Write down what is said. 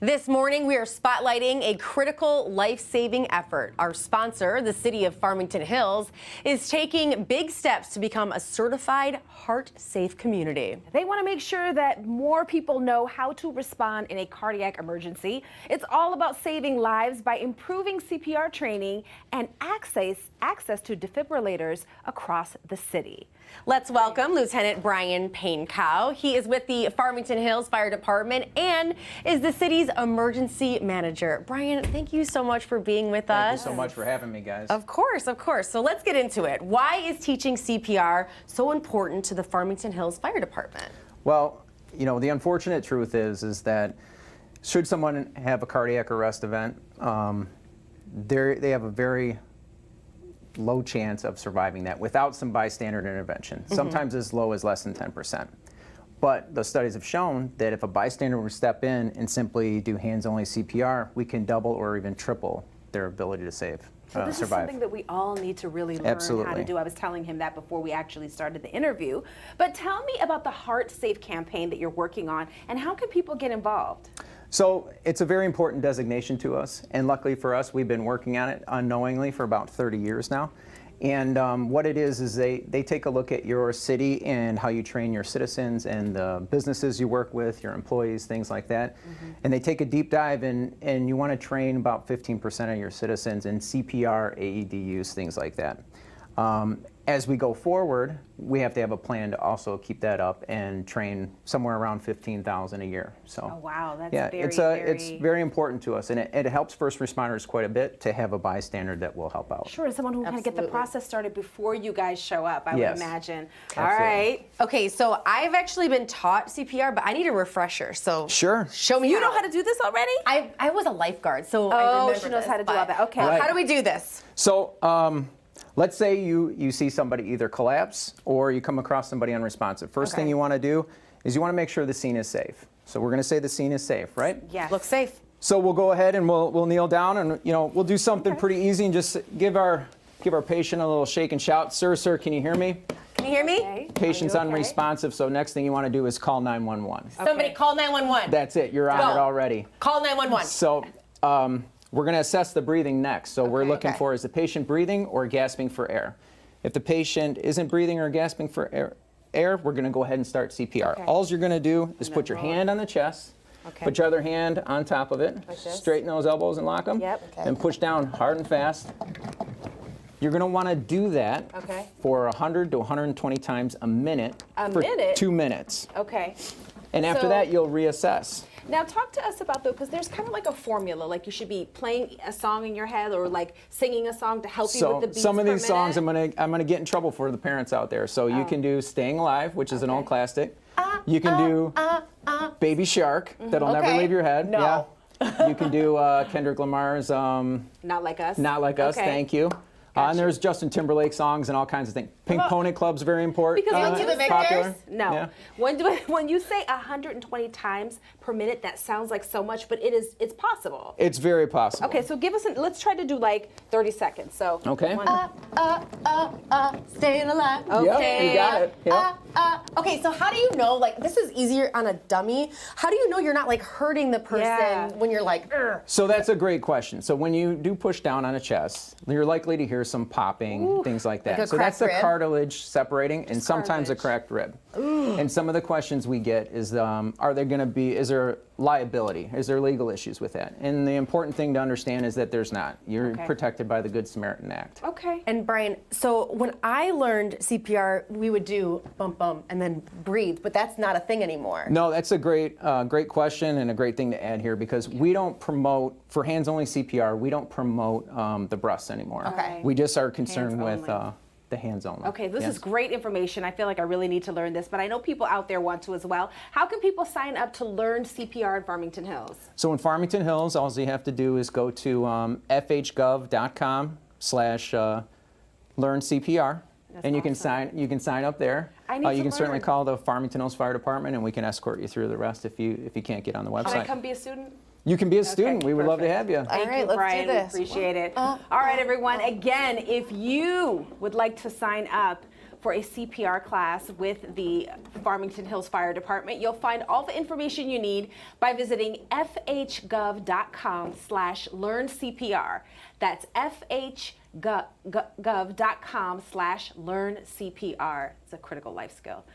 This morning, we are spotlighting a critical life-saving effort. Our sponsor, the City of Farmington Hills, is taking big steps to become a certified HEARTSafe community. They want to make sure that more people know how to respond in a cardiac emergency. It's all about saving lives by improving CPR training and access to defibrillators across the city. Let's welcome Lieutenant Brian Paincow. He is with the Farmington Hills Fire Department and is the city's emergency manager. Brian, thank you so much for being with us. Thank you so much for having me, guys. Of course, of course. So let's get into it. Why is teaching CPR so important to the Farmington Hills Fire Department? Well, you know, the unfortunate truth is that should someone have a cardiac arrest event, they have a very low chance of surviving that without some bystander intervention, sometimes as low as less than 10%. But the studies have shown that if a bystander would step in and simply do hands-only CPR, we can double or even triple their ability to So this survive. is something that we all need to really learn how to do. I was telling him that before we actually started the interview. But tell me about the HEARTSafe campaign that you're working on, and how can people get involved? So it's a very important designation to us, and luckily for us, we've been working on it unknowingly for about 30 years now. And what it is they take a look at your city and how you train your citizens and the businesses you work with, your employees, things like that. And they take a deep dive, and you want to train about 15% of your citizens in CPR, AED use, things like that. As we go forward, we have to have a plan to also keep that up and train somewhere around 15,000 a year. So, Oh, wow, that's yeah, very, it's very important to us, and it helps first responders quite a bit to have a bystander that will help out. Sure, someone who can get the process started before you guys show up, I Yes. would imagine. Absolutely. All right. Okay, so I've actually been taught CPR, but I need a refresher. So Sure. show me You know how to do this already? I was a lifeguard, so I Oh, remember she knows this, how to do all but that. Okay. Right. How do we do this? So let's say you see somebody either collapse or you come across somebody unresponsive. First thing you want to do is you want to make sure the scene is safe. So we're going to say the scene is safe, right? Yes. Looks safe. So we'll go ahead and we'll kneel down, and we'll do something pretty easy and just give our patient a little shake and shout. Sir, can you hear me? Can you hear me? Okay. Patient's Are you okay? unresponsive, so next thing you want to do is call 911. Somebody call 911. That's it. You're on Go. it already. Call 911. So we're going to assess the breathing next. So we're looking for, is the patient breathing or gasping for air? If the patient isn't breathing or gasping for air, we're going to go ahead and start CPR. Okay. All you're going to do is put your hand on the chest, put your other hand on top of it, straighten those elbows and lock them, and push down hard and fast. You're going to want to do that for 100 to 120 times a minute for 2 minutes. Okay. And after So- that, you'll reassess. Now talk to us about because there's kind of like a formula, like you should be playing a song in your head or like singing a song to help you with the beats some of per these songs minute. I'm gonna get in trouble for the parents out there. So you can do "Staying Alive," which is an old classic. You can do "Baby Shark," that'll never leave your head. No. Yeah. You can do Kendrick Lamar's Not Like Us. "Not Like Us." Thank you. And there's Justin Timberlake songs and all kinds of things. Pink Pony Club's very important. Because when you the popular. No. Yeah. When you say 120 times per minute, that sounds like so much, but it's possible. It's very possible. Okay, so let's try to do like 30 seconds. So Okay. Staying alive. Yep, you got it. Yep. Okay, so how do you know, like, this is easier on a dummy. How do you know you're not, like, hurting the person when you're like, "Ugh." So that's a great question. So when you do push down on a chest, you're likely to hear some popping, things like that. Like a So that's the cracked rib? cartilage separating, and sometimes a cracked rib. And some of the questions we get is, is there liability? Is there legal issues with that? And the important thing to understand is that there's not. You're protected by the Good Samaritan Act. Okay. And Brian, so when I learned CPR, we would do bump, bump, and then breathe, but that's not a thing anymore. No, that's a great question and a great thing to add here, because we don't promote, for hands-only CPR, we don't promote the breaths anymore. Okay. We just are concerned Hands with only. the hands only. Okay, this Yes. is great information. I feel like I really need to learn this, but I know people out there want to as well. How can people sign up to learn CPR in Farmington Hills? So in Farmington Hills, all you have to do is go to fhgov.com/learn CPR, and you can sign up there. I need You to can certainly learn. call the Farmington Hills Fire Department, and we can escort you through the rest if you can't get on the website. Should I come be a student? You can be a student. We would love to have you. Thank right, you, let's do Brian. this. We appreciate it. All right, everyone. Again, if you would like to sign up for a CPR class with the Farmington Hills Fire Department. You'll find all the information you need by visiting fhgov.com/learncpr. That's fhgov.com/learncpr. It's a critical life skill.